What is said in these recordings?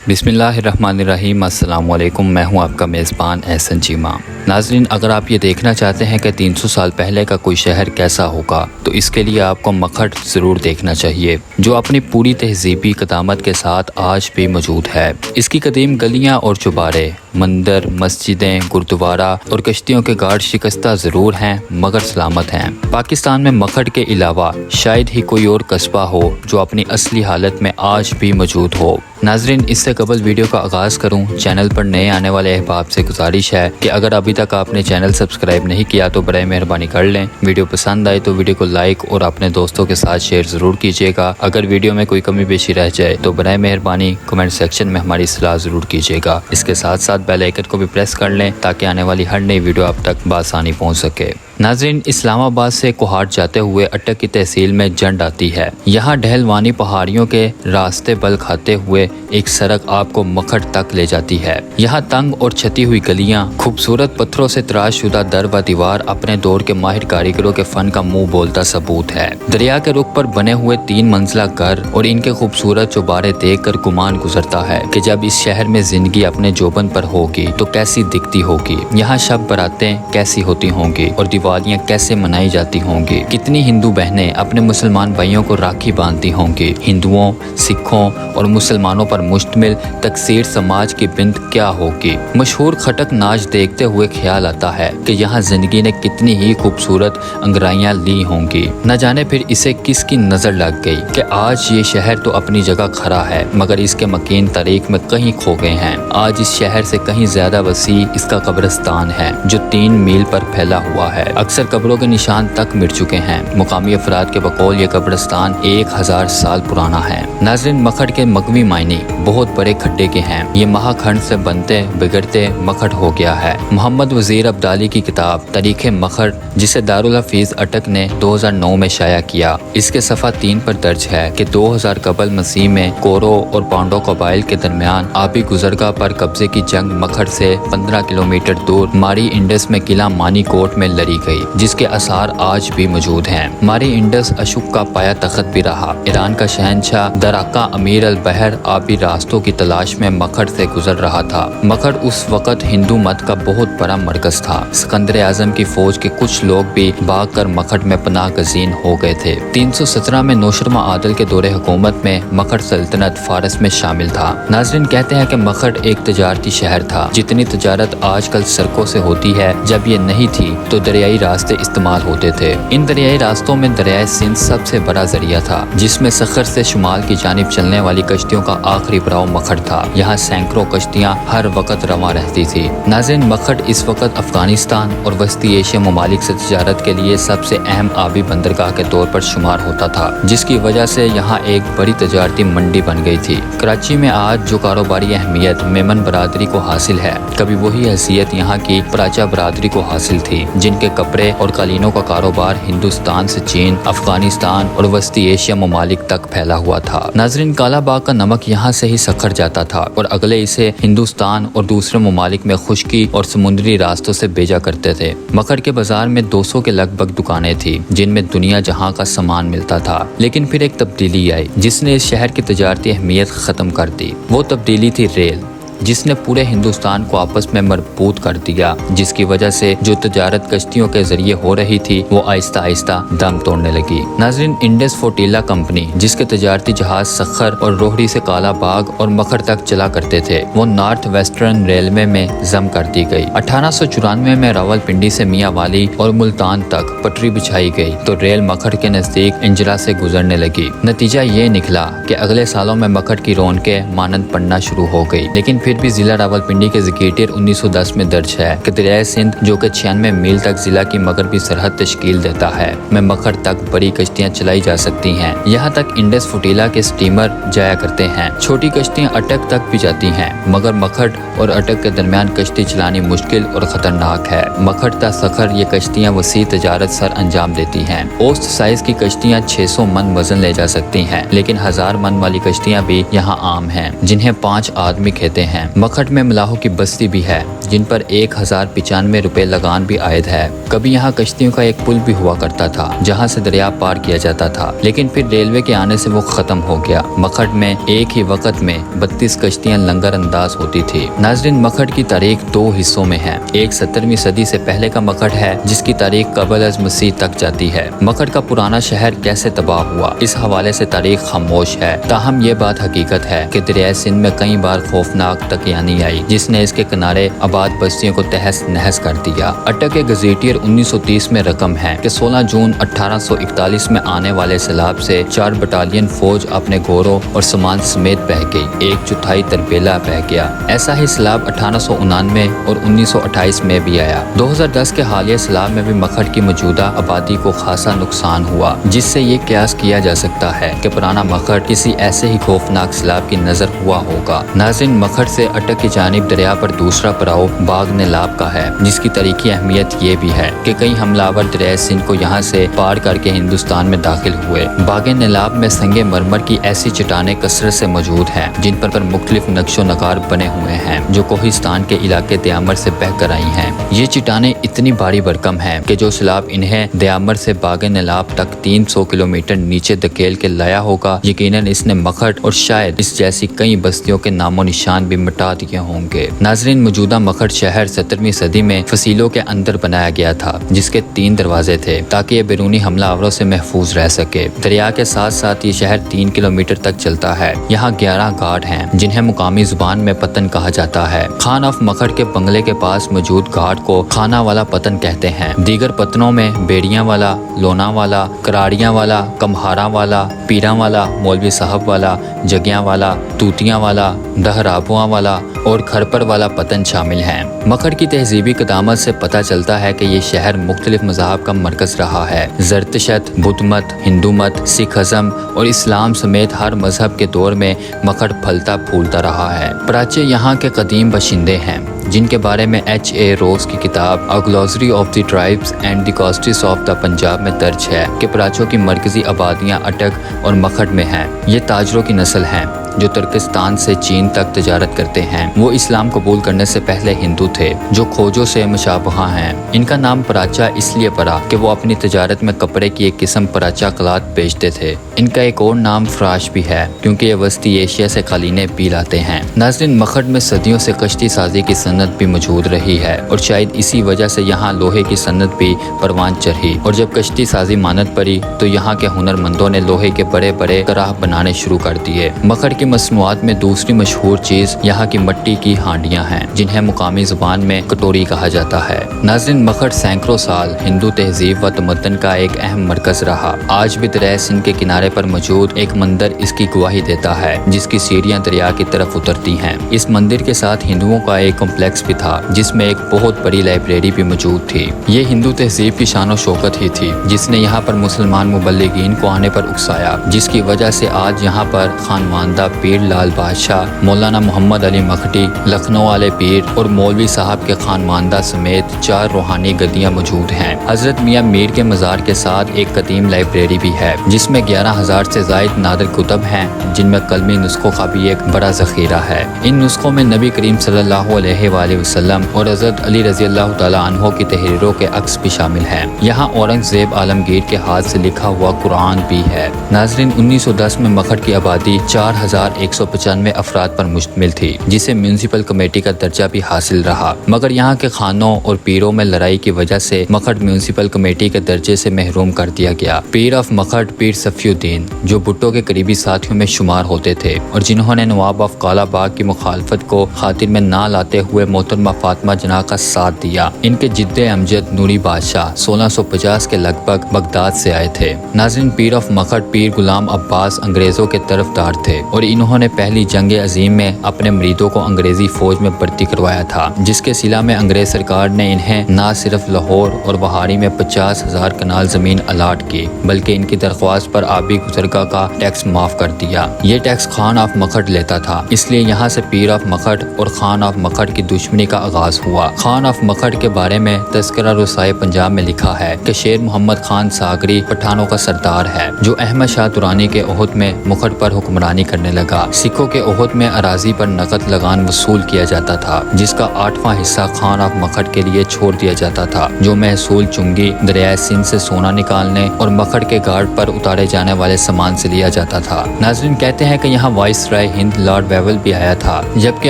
बिस्मिल्लाहिर्रहमानिर्रहीम। अस्सलाम वालेकुम। मैं हूं आपका मेज़बान एहसन चीमा। नाज़रीन, अगर आप ये देखना चाहते हैं कि 300 साल पहले का कोई शहर कैसा होगा तो इसके लिए आपको मखट ज़रूर देखना चाहिए, जो अपनी पूरी तहजीबी क़दामत के साथ आज भी मौजूद है। इसकी कदीम गलियाँ और चुबारे, मंदिर, मस्जिदें, गुरुद्वारा और कश्तियों के घाट शिकस्ता ज़रूर हैं मगर सलामत हैं। पाकिस्तान में मखट के अलावा शायद ही कोई और कस्बा हो जो अपनी असली हालत में आज भी मौजूद हो। नाज़रीन, इससे कबल वीडियो का आगाज़ करूं, चैनल पर नए आने वाले अहबाब से गुजारिश है कि अगर अभी तक आपने चैनल सब्सक्राइब नहीं किया तो बराए मेहरबानी कर लें। वीडियो पसंद आए तो वीडियो को लाइक और अपने दोस्तों के साथ शेयर ज़रूर कीजिएगा। अगर वीडियो में कोई कमी पेशी रह जाए तो बराए मेहरबानी कमेंट सेक्शन में हमारी सलाह ज़रूर कीजिएगा। इसके साथ साथ बेल आइकन को भी प्रेस कर लें ताकि आने वाली हर नई वीडियो आप तक बआसानी पहुँच सके। नाज़रीन, इस्लामाबाद से कोहाट जाते हुए अटक की तहसील में जंड आती है। यहाँ ढहलवानी पहाड़ियों के रास्ते बल खाते हुए एक सड़क आपको मखट तक ले जाती है। यहाँ तंग और छती हुई गलियाँ, खूबसूरत पत्थरों से तराश शुदा दर व दीवार अपने दौर के माहिर कारीगरों के फन का मुंह बोलता सबूत है। दरिया के रुख पर बने हुए 3 मंजिला घर और इनके खूबसूरत चौबारे देख कर गुमान गुजरता है कि जब इस शहर में जिंदगी अपने जोबन पर होगी तो कैसी दिखती होगी। यहाँ शब बरातें कैसी होती होंगी और दिवालियाँ कैसे मनाई जाती होंगी। कितनी हिंदू बहनें अपने मुसलमान भाइयों को राखी बांधती होंगी। हिंदुओं, सिखों और मुसलमानों पर मुश्तमिल तकसीर समाज की बिंद क्या होगी। मशहूर खटक नाच देखते हुए ख्याल आता है कि यहाँ जिंदगी ने कितनी ही खूबसूरत अंगराइयाँ ली होंगी। न जाने फिर इसे किसकी नजर लग गई कि आज ये शहर तो अपनी जगह खड़ा है मगर इसके मकीन तारीख में कहीं खो गए हैं। आज इस शहर से कहीं ज्यादा वसी इसका कब्रिस्तान है जो 3 मील पर फैला हुआ है। अक्सर कब्रों के निशान तक मिट चुके हैं। मुकामी अफराद के बकौल ये कब्रिस्तान 1000 साल पुराना है। नाज़रीन, मखट के मगवी मायने बहुत बड़े खड्डे के हैं। ये महाखंड से बनते बिगड़ते मखट हो गया है। मोहम्मद वजीर अब्दाली की किताब तारीख़ मखट, जिसे दारुल हफीज अटक ने 2009 में शाया किया, इसके सफ़ा 3 पर दर्ज है कि 2000 कबल मसीह में कोरो और पांडो कबाइल के दरमियान आबी गुजरगाह पर कब्जे की जंग मखट से 15 किलोमीटर दूर मारी इंडस में किला मानी कोट में लड़ी गई, जिसके आसार आज भी मौजूद हैं। मारी इंडस अशोक का पाया तख्त भी रहा। ईरान का शहनशाह दराका अमीर अल बहर आबी रास्तों की तलाश में मखट से गुजर रहा था। मखट उस वक़्त हिंदू मत का बहुत बड़ा मरकज था। सिकंदर आजम की फौज के कुछ लोग भी भाग कर मखट में पनाह गजीन हो गए थे। 317 में नौशरमा आदल के दौरे हुकूमत में मखट सल्तनत फारस में शामिल था। नाज़रीन, कहते हैं कि मखट एक तजारती शहर था। जितनी तजारत आजकल सड़कों से होती है, जब ये नहीं थी तो दरियाई रास्ते इस्तेमाल होते थे। इन दरियाई रास्तों में दरियाए सिंध सबसे बड़ा जरिया था, जिसमें सखर से शुमाल की जानिब चलने वाली कश्तियों का आखिरी पड़ाव मखट था। यहाँ सैकड़ों कश्तियाँ हर वक्त रवां रहती थी। नाज़रीन, मखट इस वक्त अफगानिस्तान और वस्ती एशिया ममालिक से तजारत के लिए सबसे अहम आबी बंदरगाह के तौर पर शुमार होता था, जिसकी वजह से यहाँ एक बड़ी तजारती मंडी बन गई थी। कराची में आज जो कारोबारी अहमियत मेमन बरादरी को हासिल है, कभी वही हैसियत यहाँ की पराचा बरादरी को हासिल थी, जिनके कपड़े और कालीनों का कारोबार हिंदुस्तान से चीन, अफगानिस्तान और वस्ती एशिया ममालिक तक फैला हुआ था। नाज़रीन, काला बाग का नमक यहाँ से ही सखर जाता था और अगले इसे हिंदुस्तान और दूसरे ममालिक में खुश्की और समुद्री रास्तों से भेजा करते थे। मखट के बाजार में 200 के लगभग दुकानें थी, जिनमें दुनिया जहाँ का सामान मिलता था। लेकिन फिर एक तब्दीली आई जिसने इस शहर की तजारती अहमियत खत्म कर दी। वो तब्दीली थी रेल, जिसने पूरे हिंदुस्तान को आपस में मरबूत कर दिया, जिसकी वजह से जो तजारत कश्तियों के जरिए हो रही थी वो आहिस्ता आहिस्ता दम तोड़ने लगी। नाज़रीन, इंडस फ्लोटिला कंपनी, जिसके तजारती जहाज सखर और रोहड़ी से काला बाग और मखट तक चला करते थे, वो नॉर्थ वेस्टर्न रेलवे में जम कर दी गई। 1894 में रावलपिंडी से मियांवाली और मुल्तान तक पटरी बिछाई गई तो रेल मखट के नजदीक इंजरा से गुजरने लगी। नतीजा ये निकला कि अगले सालों में मखट की रौनकें मानंद पड़ना शुरू हो गई। लेकिन फिर भी जिला रावलपिंडी के ज़िकीर 1910 में दर्ज है कि दरियाए सिंध, जो कि 96 मील तक जिला की मगरबी सरहद तश्कील देता है, में मखट तक बड़ी कश्तियाँ चलाई जा सकती हैं। यहाँ तक इंडस फ्लोटिला के स्टीमर जाया करते हैं। छोटी कश्तियाँ अटक तक भी जाती हैं, मगर मखट और अटक के दरमियान कश्ती चलानी मुश्किल और खतरनाक है। मखट ता सखर ये कश्तियाँ वसी तजारत सर अंजाम देती हैं। औसत साइज की कश्तियाँ 600 मन वजन ले जा सकती हैं, लेकिन 1000 मन वाली कश्तियाँ भी यहाँ आम हैं, जिन्हें 5 आदमी कहते हैं। हैं। मखट में मलाहों की बस्ती भी है जिन पर 1095 रुपए लगान भी आयद है। कभी यहाँ कश्तियों का एक पुल भी हुआ करता था जहाँ से दरिया पार किया जाता था, लेकिन फिर रेलवे के आने से वो खत्म हो गया। मखट में एक ही वक्त में 32 कश्तियाँ लंगर अंदाज होती थी। नाजरीन, मखट की तारीख दो हिस्सों में है। एक 17वीं सदी से पहले का मखट है जिसकी तारीख कबल अज मसीह तक जाती है। मखट का पुराना शहर कैसे तबाह हुआ, इस हवाले से तारीख खामोश है। ताहम ये बात हकीकत है कि दरिया सिंध में कई बार खौफनाक तकियानी आई जिसने इसके किनारे आबाद बस्तियों को तहस नहस कर दिया। अटक के गजेटियर 1930 में रकम है कि 16 जून 1841 में आने वाले सैलाब से 4 बटालियन फौज अपने घोड़ों और सामान समेत बह गई। 1/4 तरबेला बह गया। ऐसा ही सैलाब 1899 और 1928 में भी आया। 2010 के हालिया सैलाब में भी मखट की मौजूदा आबादी को खासा नुकसान हुआ, जिससे ये कयास किया जा सकता है कि पुराना मखट किसी ऐसे ही खौफनाक सैलाब की नजर हुआ होगा। नाज़रीन, मखट से अटक की जानिब दरिया पर दूसरा पड़ाव बाग नेलाब का है, जिसकी तारीखी अहमियत ये भी है कि कई हमलावर दरिया सिंध को यहाँ से पार करके हिंदुस्तान में दाखिल हुए। बाग नेलाब में संगे मरमर की ऐसी चट्टानें कसरत से मौजूद हैं जिन पर मुख्तलिफ नक्शो नगार बने हुए हैं जो कोहिस्तान के इलाके दयामर से बह कर आई हैं। ये चट्टानें इतनी भारी भरकम हैं कि जो सैलाब इन्हें दयामर से बाग नेलाब तक 300 किलोमीटर नीचे धकेल के लाया होगा, यकीनन इसने मखट और शायद इस जैसी कई बस्तियों के नामो निशान भी मिटा दिए होंगे। नाजरीन, मौजूदा मखट शहर 17वीं सदी में फसीलों के अंदर बनाया गया था जिसके 3 दरवाजे थे ताकि ये बैरूनी हमलावरों से महफूज रह सके। दरिया के साथ साथ ये शहर 3 किलोमीटर तक चलता है। यहाँ 11 घाट हैं जिन्हें मुकामी जुबान में पतन कहा जाता है। खान ऑफ मखट के बंगले के पास मौजूद घाट को खाना वाला पतन कहते हैं। दीगर पतनों में बेड़ियां वाला, लोना वाला, कराड़ियां वाला, कम्हारा वाला, पीरा वाला, मौलवी साहब वाला, जगियां वाला, तूतियां वाला, दहराबुआ वाला और खरपर वाला पतन शामिल हैं। मखट की तहजीबी कदामत से पता चलता है कि ये शहर मुख्तलिफ मज़ाहब का मरकज रहा है। जरतशत, बुद्ध मत, हिंदू मत, सिखज़म और इस्लाम समेत हर मजहब के दौर में मखट फलता फूलता रहा है। प्राच्य यहाँ के कदीम बशिंदे हैं जिनके बारे में H.A. रोज की किताब a glossary of the tribes and the castes of the Punjab में दर्ज है कि प्राच्यों की मरकजी आबादियाँ अटक और मखट में हैं। ये ताजरों की नस्ल हैं जो तुर्किस्तान से चीन तक तजारत करते हैं। वो इस्लाम कबूल करने से पहले हिंदू थे जो खोजों से मुशाबहा हैं। इनका नाम पराचा इसलिए पड़ा कि वो अपनी तजारत में कपड़े की एक किस्म पराचा कलात बेचते थे। इनका एक और नाम फ्राश भी है क्योंकि ये वस्ती एशिया से कालीने भी लाते हैं। नाज़रीन, मखट में सदियों से कश्ती साजी की सन्नत भी मौजूद रही है और शायद इसी वजह से यहाँ लोहे की सन्नत भी परवान चढ़ी और जब कश्ती साजी मानत पड़ी तो यहाँ के हुनरमंदों ने लोहे के बड़े बड़े कराह बनाने शुरू कर दिए। मखट की मसनूआत में दूसरी मशहूर चीज यहाँ की मिट्टी की हांडियाँ हैं जिन्हें मुकामी जुबान में कटोरी कहा जाता है। नाज़रीन, मखट सैकड़ों साल हिंदू तहजीब व तमद्दन का एक अहम मरकज रहा। आज भी दरिया सिंध के किनारे पर मौजूद एक मंदिर इसकी गवाही देता है जिसकी सीढ़ियाँ दरिया की तरफ उतरती हैं। इस मंदिर के साथ हिंदुओं का एक कॉम्प्लेक्स भी था जिसमें एक बहुत बड़ी लाइब्रेरी भी मौजूद थी। ये हिंदू तहजीब की शान व शौकत ही थी जिसने यहाँ पर मुसलमान मुबल्लिगीन को आने पर उकसाया, जिसकी वजह से आज यहाँ पर खानवानदा पीर लाल बादशाह, मौलाना मोहम्मद अली मखटी, लखनऊ वाले पीर और मौलवी साहब के खानवानदा समेत 4 रूहानी गद्दियाँ मौजूद हैं। हजरत मियाँ मीर के मज़ार के साथ एक कदीम लाइब्रेरी भी है जिसमें 11,000 से ज़ायद नादर कुतब हैं जिनमें कलमी नुस्खों का भी एक बड़ा ज़ख़ीरा है। इन नुस्खों में नबी करीम सल्लल्लाहु अलैहि वसल्लम और हज़रत अली रज़ी अल्लाह तआला अन्हो की तहरीरों के अक्स भी शामिल हैं। यहाँ औरंगज़ेब आलमगीर के हाथ से लिखा हुआ कुरान भी है। नाज़रीन, 1910 में मखट की आबादी 4195 अफराद पर मुश्तमिल थी जिसे म्यूनसिपल कमेटी का दर्जा भी हासिल रहा, मगर यहाँ के खानों और पीरों में लड़ाई की वजह से मखट म्यूनसिपल कमेटी के दर्जे से महरूम कर दिया गया। पीर ऑफ मखट पीर सफीउद्दीन जो भुट्टो के करीबी साथियों में शुमार होते थे और जिन्होंने नवाब ऑफ कालाबाग की मुखालफत को खातिर में ना लाते हुए मोहतरमा फातिमा जना का साथ दिया। इनके जिद्दे अमजद नूरी बादशाह 1650 के लगभग बगदाद से आए थे। नाज़रीन, पीर ऑफ मखट पीर गुलाम अब्बास अंग्रेजों के तरफदार थे और इन्होंने पहली जंग अजीम में अपने मरीदों को अंग्रेजी फौज में भर्ती करवाया था, जिसके सिला में अंग्रेज सरकार ने इन्हें न सिर्फ लाहौर और बहारी में 50,000 कनाल जमीन अलाट की बल्कि इनकी दरख्वास्त पर आबी गुजरगा का टैक्स माफ कर दिया। ये टैक्स खान ऑफ मखट लेता था, इसलिए यहाँ से पीर ऑफ मखट और खान ऑफ मखट की दुश्मनी का आगाज हुआ। खान ऑफ मखट के बारे में तज़किरा रुसाए पंजाब में लिखा है कि शेर मोहम्मद खान सागरी पठानों का सरदार है जो अहमद शाह दुरानी के ओहद में मुखट पर हुक्मरानी करने लगा। सिखों के ओहद में अराजी पर नकद लगान वसूल किया जाता था, जिसका 8वां हिस्सा खान ऑफ मखट के लिए छोड़ दिया जाता था, जो महसूल चुंगी, दरिया सिंध से सोना निकालने और मखट के घाट पर उतारे जाने वाले सामान से लिया जाता था। नाज़रीन, कहते हैं कि यहाँ वाइस राय हिंद लॉर्ड वेवल भी आया था, जबकि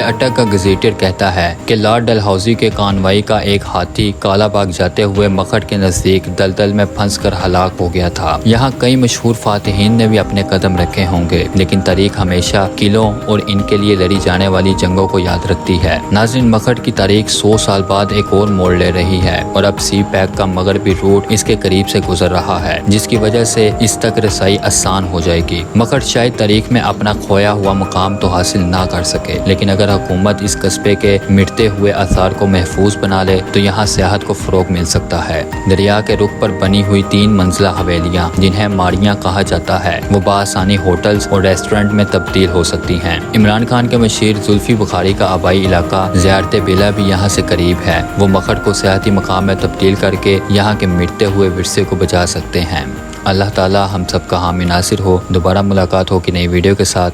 अटक का गजेटियर कहता है कि लॉर्ड डलहौजी के कानवाई का एक हाथी कालाबाग जाते हुए मखट के नजदीक दलदल में फंसकर हलाक हो गया था। यहाँ कई मशहूर फातिहीन ने भी अपने कदम रखे होंगे, लेकिन तारीख हमेशा किलों और इनके लिए लड़ी जाने वाली जंगों को याद रखती है। नाज़रीन, मखट की तारीख 100 साल बाद एक और मोड़ ले रही है और अब सी पैक का मगरबी रूट इसके करीब से गुजर रहा है, जिसकी वजह से इस तक रसाई आसान हो जाएगी। मखट शायद तारीख में अपना खोया हुआ मुकाम तो हासिल ना कर सके, लेकिन अगर हुकूमत इस कस्बे के मिटते हुए आसार को महफूज बना ले तो यहाँ सियाहत को फरोग मिल सकता है। दरिया के रुख पर बनी हुई 3 मंजिला हवेलियाँ, जिन्हें माड़ियाँ कहा जाता है, वो बासानी होटल्स और रेस्टोरेंट में तब्दील हो सकती हैं। इमरान खान के मशीर जुल्फी बुखारी का आबाई इलाका ज़ियारत बेला भी यहाँ से करीब है। वो मखट को सियाहती मकाम में तब्दील करके यहाँ के मिटते हुए विरसे को बचा सकते हैं। अल्लाह ताला हम सबका हामी नासिर हो। दोबारा मुलाकात हो कि नई वीडियो के साथ,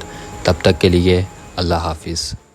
तब तक के लिए अल्लाह हाफिज़।